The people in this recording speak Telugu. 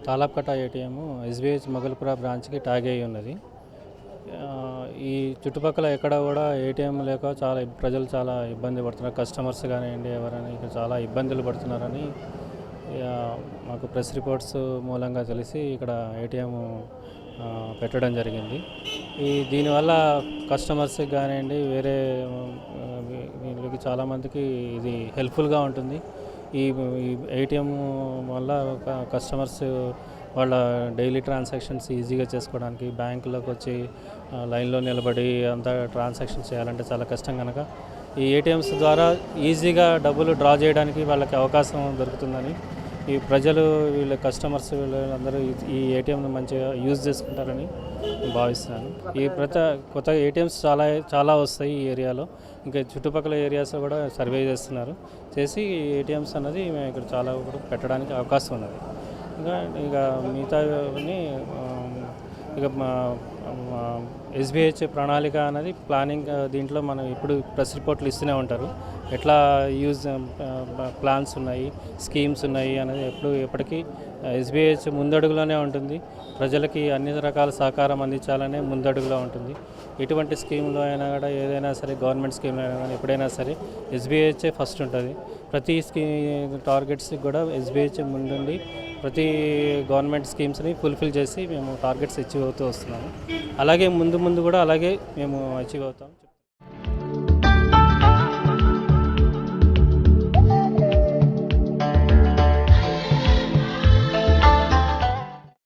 తాలాప్కట ఏటీఎం ఎస్బీఐ మొగల్పుర బ్రాంచ్కి ట్యాగ్ అయ్యి ఉన్నది. ఈ చుట్టుపక్కల ఎక్కడ కూడా ఏటీఎం లేక ప్రజలు చాలా ఇబ్బంది పడుతున్నారు. కస్టమర్స్ కానివ్వండి, ఎవరైనా ఇక్కడ చాలా ఇబ్బందులు పడుతున్నారని మాకు ప్రెస్ రిపోర్ట్స్ మూలంగా తెలిసి ఇక్కడ ఏటీఎం పెట్టడం జరిగింది. దీనివల్ల కస్టమర్స్కి కానివ్వండి, వేరే వీళ్ళకి చాలామందికి ఇది హెల్ప్ఫుల్గా ఉంటుంది. ఈ ఏటీఎం వల్ల కస్టమర్స్ వాళ్ళ డైలీ ట్రాన్సాక్షన్స్ ఈజీగా చేసుకోవడానికి, బ్యాంకులోకి వచ్చి లైన్లో నిలబడి అంతా ట్రాన్సాక్షన్ చేయాలంటే చాలా కష్టం కనుక ఈ ఏటీఎంస్ ద్వారా ఈజీగా డబ్బులు డ్రా చేయడానికి వాళ్ళకి అవకాశం దొరుకుతుందని ఈ ప్రజలు వీళ్ళ కస్టమర్స్ వీళ్ళందరూ ఈ ఏటీఎంను మంచిగా యూజ్ చేసుకుంటారని భావిస్తున్నాను. ఈ కొత్త ఏటీఎంస్ చాలా వస్తాయి ఈ ఏరియాలో. ఇంకా చుట్టుపక్కల ఏరియాస్లో కూడా సర్వే చేసి ఏటీఎంస్ అన్నది మేము ఇక్కడ చాలా కూడా పెట్టడానికి అవకాశం ఉన్నది. ఇక మిగతాని ఇక ఎస్బీహెచ్ ప్రణాళిక అనేది ప్లానింగ్, దీంట్లో మనం ఇప్పుడు ప్రెస్ రిపోర్ట్లు ఇస్తూనే ఉంటారు. ఎట్లా ప్లాన్స్ ఉన్నాయి, స్కీమ్స్ ఉన్నాయి అనేది ఎప్పటికీ ఎస్బీహెచ్ ముందడుగులోనే ఉంటుంది. ప్రజలకి అన్ని రకాల సహకారం అందించాలనే ముందడుగులో ఉంటుంది. ఎటువంటి స్కీమ్లో అయినా కూడా, ఏదైనా సరే గవర్నమెంట్ స్కీమ్లో అయినా కానీ ఎప్పుడైనా సరే ఎస్బీహెచ్ ఫస్ట్ ఉంటుంది. ప్రతి టార్గెట్స్కి కూడా ఎస్బీహెచ్ ముందుండి ప్రతి గవర్నమెంట్ స్కీమ్స్ని ఫుల్ఫిల్ చేసి మేము టార్గెట్స్ అచీవ్ అవుతూ వస్తున్నాము. అలాగే ముందు కూడా అలాగే మేము అచీవ్ అవుతాం.